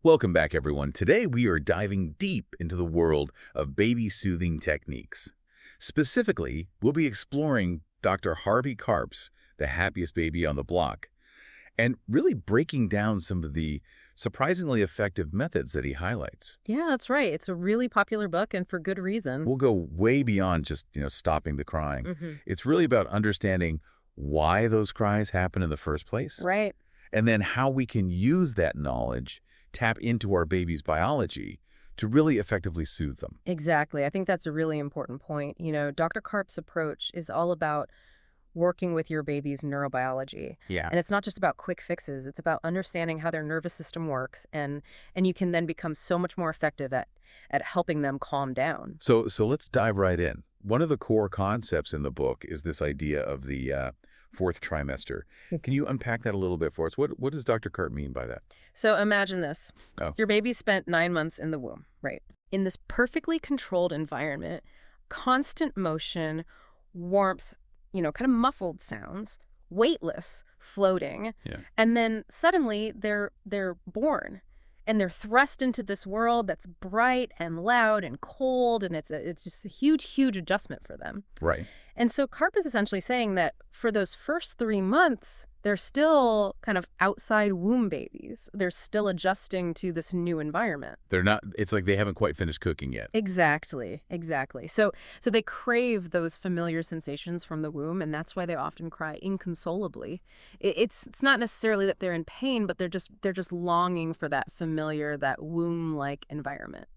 Welcome back, everyone. Today, we are diving deep into the world of baby soothing techniques. Specifically, we'll be exploring Dr. Harvey Karp's The Happiest Baby on the Block, and really breaking down some of the surprisingly effective methods that he highlights. Yeah, that's right. It's a really popular book, and for good reason. We'll go way beyond just, stopping the crying. It's really about understanding why those cries happen in the first place, Right. and then how we can use that knowledge, tap into our baby's biology to really effectively soothe them. Exactly. I think that's a really important point. Dr. Karp's approach is all about working with your baby's neurobiology. Yeah. And it's not just about quick fixes. It's about understanding how their nervous system works, and you can then become so much more effective at helping them calm down. So let's dive right in. One of the core concepts in the book is this idea of the fourth trimester. Can you unpack that a little bit for us? What does Dr. Karp mean by that? So imagine this. Oh. Your baby spent 9 months in the womb, right? In this perfectly controlled environment, constant motion, warmth, kind of muffled sounds, weightless, floating. Yeah. And then suddenly they're born, and they're thrust into this world that's bright and loud and cold, and it's just a huge, huge adjustment for them. Right. And so Karp is essentially saying that for those first 3 months, they're still kind of outside womb babies. They're still adjusting to this new environment. They're not, it's like they haven't quite finished cooking yet. Exactly. So they crave those familiar sensations from the womb, and that's why they often cry inconsolably. It's not necessarily that they're in pain, but they're just longing for that familiar, that womb-like environment.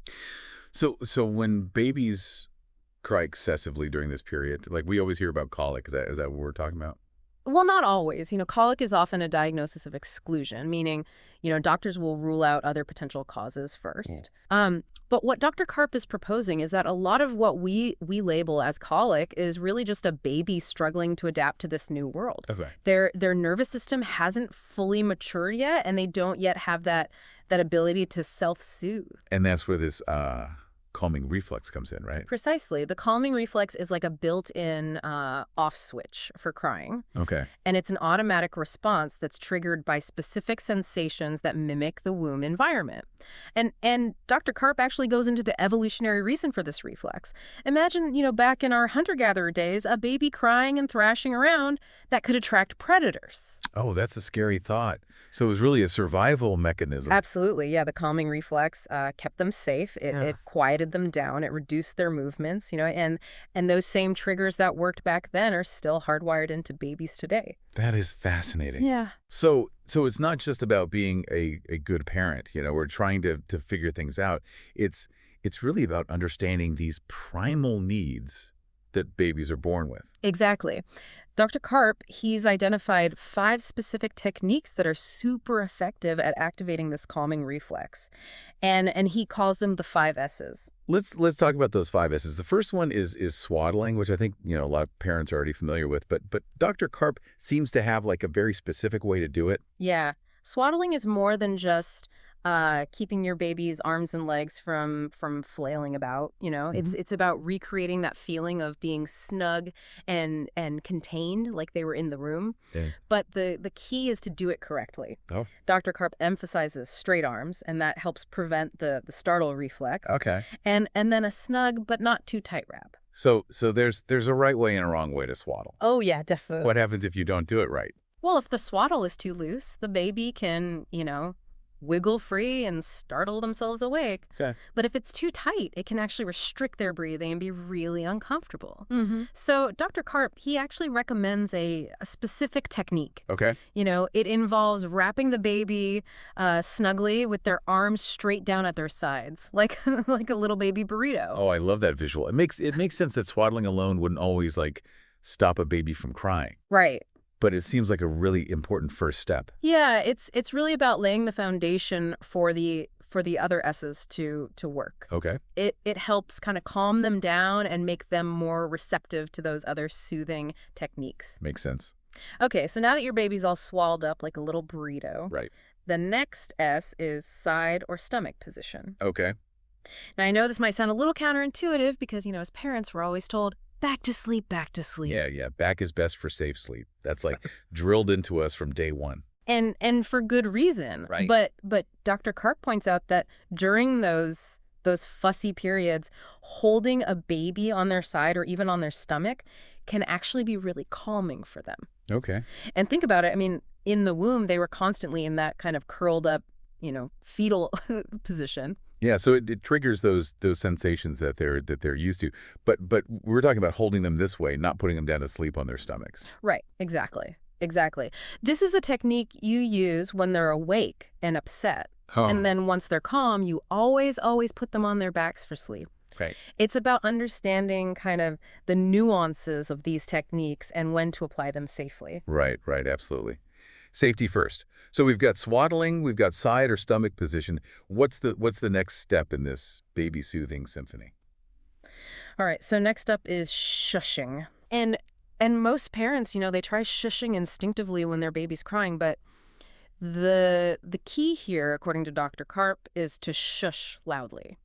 So when babies cry excessively during this period, like we always hear about colic, is that what we're talking about? Well, not always. Colic is often a diagnosis of exclusion, meaning, doctors will rule out other potential causes first. But what Dr. Karp is proposing is that a lot of what we label as colic is really just a baby struggling to adapt to this new world. Okay. Their nervous system hasn't fully matured yet, and they don't yet have that ability to self-soothe. And that's where this calming reflex comes in, right? Precisely. The calming reflex is like a built-in off switch for crying. Okay. And it's an automatic response that's triggered by specific sensations that mimic the womb environment. And Dr. Karp actually goes into the evolutionary reason for this reflex. Imagine, back in our hunter-gatherer days, a baby crying and thrashing around that could attract predators. Oh, that's a scary thought. So it was really a survival mechanism. Absolutely. Yeah, the calming reflex kept them safe. It quieted them down. It reduced their movements, and those same triggers that worked back then are still hardwired into babies today. That is fascinating. Yeah. So it's not just about being a good parent, we're trying to figure things out. It's really about understanding these primal needs that babies are born with. Exactly. Dr. Karp, he's identified 5 specific techniques that are super effective at activating this calming reflex. And he calls them the 5 S's. Let's talk about those 5 S's. The first one is swaddling, which I think, a lot of parents are already familiar with. But Dr. Karp seems to have like a very specific way to do it. Yeah. Swaddling is more than just keeping your baby's arms and legs from flailing about. It's about recreating that feeling of being snug and contained, like they were in the room. Yeah. But the key is to do it correctly. Oh. Dr. Karp emphasizes straight arms, and that helps prevent the startle reflex. Okay. And then a snug but not too tight wrap. So there's a right way and a wrong way to swaddle. Oh yeah, definitely. What happens if you don't do it right? Well, if the swaddle is too loose, the baby can, wiggle free and startle themselves awake. Okay. But if it's too tight, it can actually restrict their breathing and be really uncomfortable. So Dr. Karp, he actually recommends a specific technique. Okay. It involves wrapping the baby snugly with their arms straight down at their sides, like a little baby burrito. Oh, I love that visual. It makes sense that swaddling alone wouldn't always stop a baby from crying. Right. But it seems like a really important first step. Yeah, it's really about laying the foundation for the other S's to work. Okay. It helps kind of calm them down and make them more receptive to those other soothing techniques. Makes sense. Okay, so now that your baby's all swallowed up like a little burrito, Right. the next S is side or stomach position. Okay. Now, I know this might sound a little counterintuitive because, as parents, we're always told, back to sleep, back to sleep. Yeah. Back is best for safe sleep. That's drilled into us from day one. And for good reason. Right. But Dr. Karp points out that during those fussy periods, holding a baby on their side or even on their stomach can actually be really calming for them. Okay. And think about it. I mean, in the womb, they were constantly in that kind of curled up, fetal position. Yeah, so it triggers those sensations that they're used to. But we're talking about holding them this way, not putting them down to sleep on their stomachs. Right. Exactly. Exactly. This is a technique you use when they're awake and upset. And Oh, then once they're calm, you always, always put them on their backs for sleep. right. It's about understanding kind of the nuances of these techniques and when to apply them safely. Right, right, absolutely. Safety first. So we've got swaddling, we've got side or stomach position. What's the next step in this baby soothing symphony? All right, so next up is shushing. And most parents, they try shushing instinctively when their baby's crying, but the key here, according to Dr. Karp, is to shush loudly.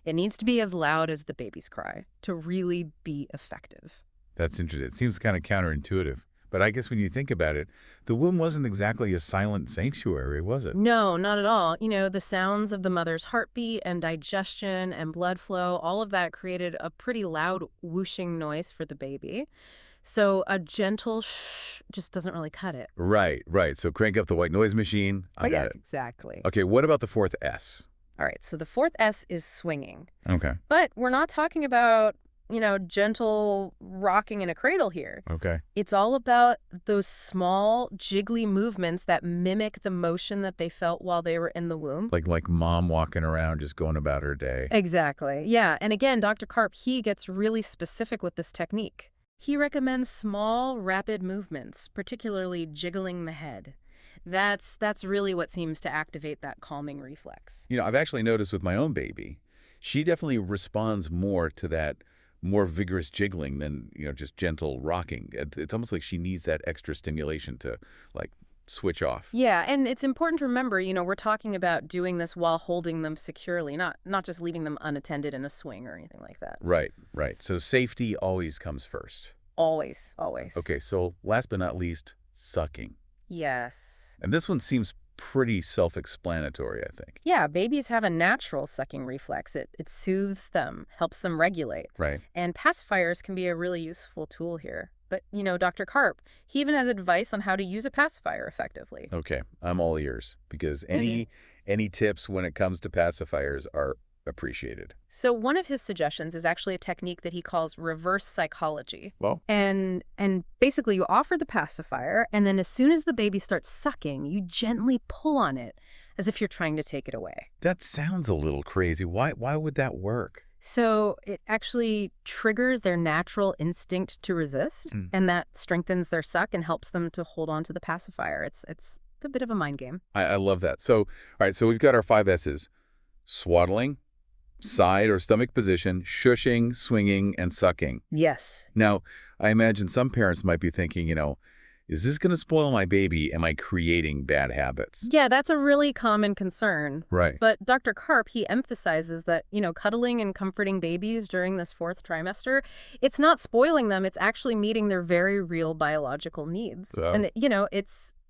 It needs to be as loud as the baby's cry to really be effective. That's interesting. It seems kind of counterintuitive. But I guess when you think about it, the womb wasn't exactly a silent sanctuary, was it? No, not at all. The sounds of the mother's heartbeat and digestion and blood flow, all of that created a pretty loud whooshing noise for the baby. So a gentle shh just doesn't really cut it. Right, right. So crank up the white noise machine. I got it. Exactly. Okay, what about the fourth S? All right, so the fourth S is swinging. Okay, But we're not talking about, gentle rocking in a cradle here. okay. It's all about those small, jiggly movements that mimic the motion that they felt while they were in the womb. Like mom walking around just going about her day. Exactly. Yeah. And again, Dr. Karp, he gets really specific with this technique. He recommends small, rapid movements, particularly jiggling the head. That's really what seems to activate that calming reflex. I've actually noticed with my own baby, she definitely responds more to that more vigorous jiggling than, just gentle rocking. It's almost like she needs that extra stimulation to, like, switch off. Yeah, and it's important to remember, we're talking about doing this while holding them securely, not just leaving them unattended in a swing or anything like that. Right, right. So safety always comes first. Always, always. Okay, so last but not least, sucking. Yes. And this one seems pretty self-explanatory, I think. Yeah, babies have a natural sucking reflex. It soothes them, helps them regulate. Right. And pacifiers can be a really useful tool here. But, Dr. Karp, he even has advice on how to use a pacifier effectively. Okay, I'm all ears because any tips when it comes to pacifiers are appreciated. So one of his suggestions is actually a technique that he calls reverse psychology. Well, And basically you offer the pacifier, and then as soon as the baby starts sucking, you gently pull on it as if you're trying to take it away. that sounds a little crazy. Why would that work? So it actually triggers their natural instinct to resist, and that strengthens their suck and helps them to hold on to the pacifier. It's a bit of a mind game. I love that. So, all right, so we've got our 5 S's. Swaddling, side or stomach position, shushing, swinging, and sucking. Yes. Now, I imagine some parents might be thinking, is this going to spoil my baby? Am I creating bad habits? Yeah, that's a really common concern. Right. But Dr. Karp, he emphasizes that, cuddling and comforting babies during this 4th trimester, it's not spoiling them. It's actually meeting their very real biological needs. So- And,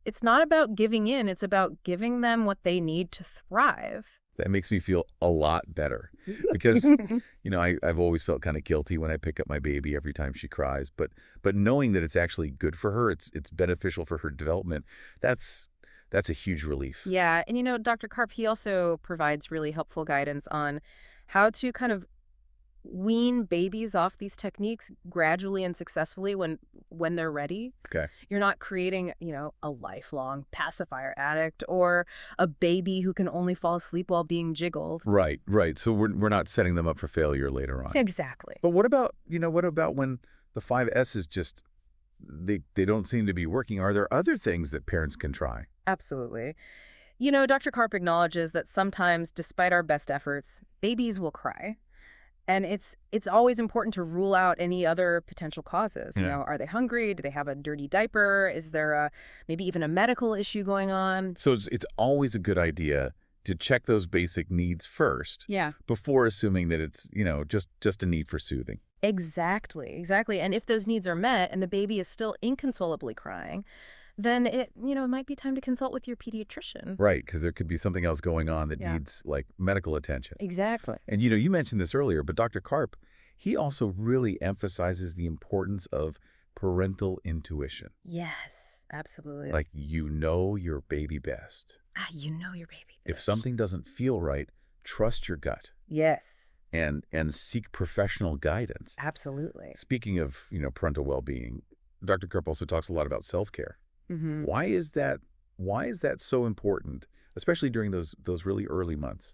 it's not about giving in. It's about giving them what they need to thrive. That makes me feel a lot better because, I've always felt kind of guilty when I pick up my baby every time she cries. But knowing that it's actually good for her, it's beneficial for her development, that's a huge relief. Yeah. And, Dr. Karp, he also provides really helpful guidance on how to kind of wean babies off these techniques gradually and successfully when they're ready. Okay. You're not creating, a lifelong pacifier addict or a baby who can only fall asleep while being jiggled. Right, right. So we're not setting them up for failure later on. Exactly. But what about when the 5 S's just, they don't seem to be working? Are there other things that parents can try? Absolutely. Dr. Karp acknowledges that sometimes, despite our best efforts, babies will cry. And it's always important to rule out any other potential causes. Yeah. Are they hungry? Do they have a dirty diaper? Is there maybe even a medical issue going on? So it's always a good idea to check those basic needs first Yeah. before assuming that it's, just a need for soothing. Exactly. And if those needs are met and the baby is still inconsolably crying, then it might be time to consult with your pediatrician. Right, because there could be something else going on that Yeah, needs, like, medical attention. exactly. And, you mentioned this earlier, but Dr. Karp, he also really emphasizes the importance of parental intuition. Yes, absolutely. Like, you know your baby best. You know your baby If best. something doesn't feel right, trust your gut Yes, and seek professional guidance. absolutely. Speaking of, parental well-being, Dr. Karp also talks a lot about self-care. Hmm. Why is that so important, especially during those really early months?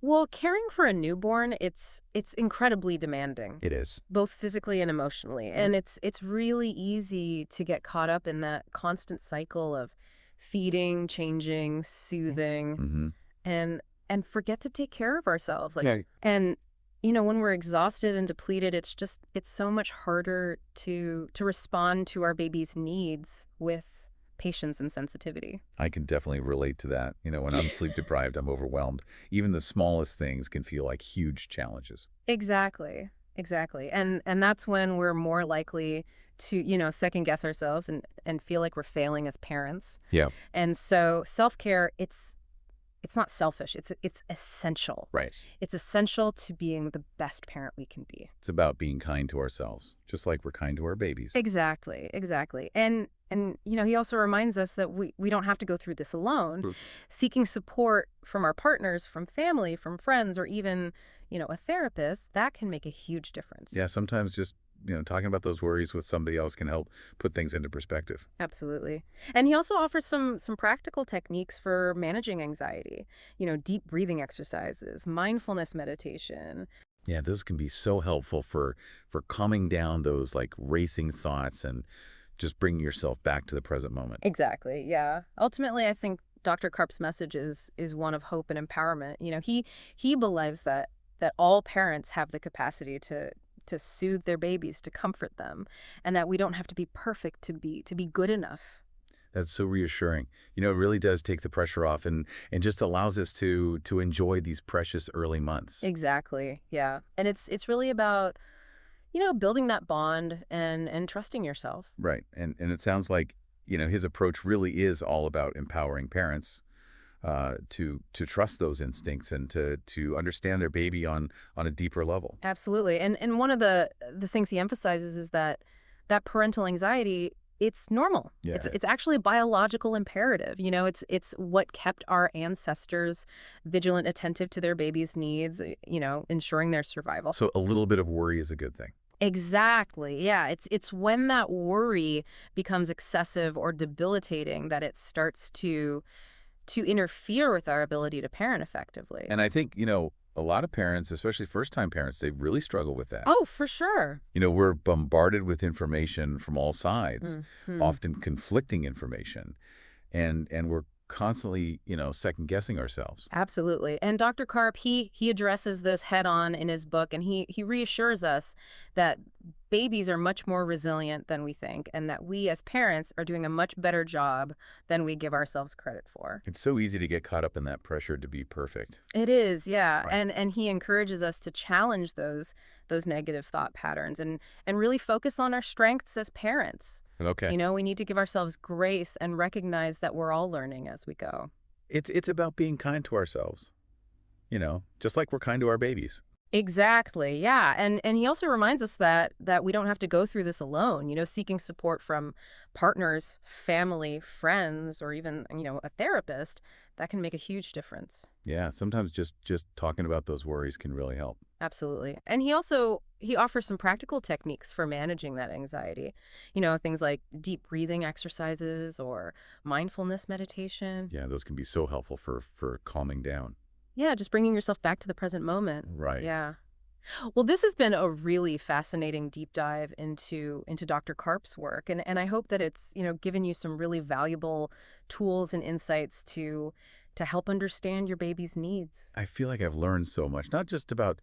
Well, caring for a newborn, it's incredibly demanding, It is. both physically and emotionally. And it's really easy to get caught up in that constant cycle of feeding, changing, soothing, Mm-hmm. and and forget to take care of ourselves. Like, Yeah. and when we're exhausted and depleted, it's so much harder to respond to our baby's needs with patience and sensitivity. I can definitely relate to that. When I'm sleep deprived, I'm overwhelmed. Even the smallest things can feel like huge challenges. Exactly. Exactly. And that's when we're more likely to, second guess ourselves and feel like we're failing as parents. Yeah. And so self-care, it's not selfish. It's essential. Right. It's essential to being the best parent we can be. It's about being kind to ourselves, just like we're kind to our babies. Exactly. Exactly. And he also reminds us that we don't have to go through this alone. Mm. Seeking support from our partners, from family, from friends, or even, a therapist, that can make a huge difference. Yeah, sometimes just, talking about those worries with somebody else can help put things into perspective. Absolutely. And he also offers some practical techniques for managing anxiety. Deep breathing exercises, mindfulness meditation. Yeah, those can be so helpful for calming down those like racing thoughts and just bringing yourself back to the present moment. Exactly. Yeah. Ultimately, I think Dr. Karp's message is one of hope and empowerment. He believes that all parents have the capacity to soothe their babies, to comfort them, and that we don't have to be perfect to be good enough. That's so reassuring. It really does take the pressure off and just allows us to enjoy these precious early months. Exactly. Yeah. And it's really about, building that bond and trusting yourself. Right. And it sounds like, his approach really is all about empowering parents to trust those instincts and to understand their baby on a deeper level. Absolutely. And one of the things he emphasizes is that parental anxiety, it's normal. Yeah. It's actually a biological imperative. It's what kept our ancestors vigilant, attentive to their baby's needs, ensuring their survival. So a little bit of worry is a good thing. Exactly. Yeah, it's when that worry becomes excessive or debilitating that it starts to interfere with our ability to parent effectively. And I think, a lot of parents, especially first-time parents, they really struggle with that. Oh, for sure. We're bombarded with information from all sides, Mhm. often conflicting information, and we're constantly, second-guessing ourselves. Absolutely. And Dr. Karp, he addresses this head on in his book, and he reassures us that babies are much more resilient than we think, and that we as parents are doing a much better job than we give ourselves credit for. It's so easy to get caught up in that pressure to be perfect. It is, yeah. Right. And he encourages us to challenge those negative thought patterns and really focus on our strengths as parents. Okay. We need to give ourselves grace and recognize that we're all learning as we go. It's about being kind to ourselves, just like we're kind to our babies. Exactly. Yeah. And he also reminds us that we don't have to go through this alone. Seeking support from partners, family, friends, or even, a therapist, that can make a huge difference. Yeah, sometimes just talking about those worries can really help. Absolutely. And he offers some practical techniques for managing that anxiety. Things like deep breathing exercises or mindfulness meditation. Yeah, those can be so helpful for calming down. Yeah, just bringing yourself back to the present moment. Right. Yeah. Well, this has been a really fascinating deep dive into Dr. Karp's work, and I hope that it's, given you some really valuable tools and insights to help understand your baby's needs. I feel like I've learned so much, not just about,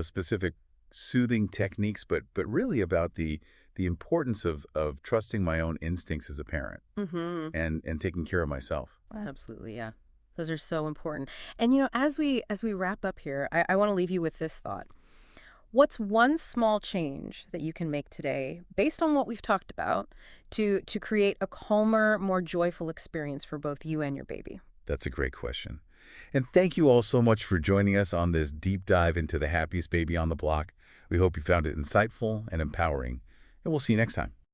specific soothing techniques, but really about the importance of trusting my own instincts as a parent Mm-hmm. and taking care of myself. Absolutely, yeah. Those are so important. And as we wrap up here, I want to leave you with this thought. What's one small change that you can make today, based on what we've talked about, to create a calmer, more joyful experience for both you and your baby? That's a great question. And thank you all so much for joining us on this deep dive into the happiest baby on the block. We hope you found it insightful and empowering, and we'll see you next time.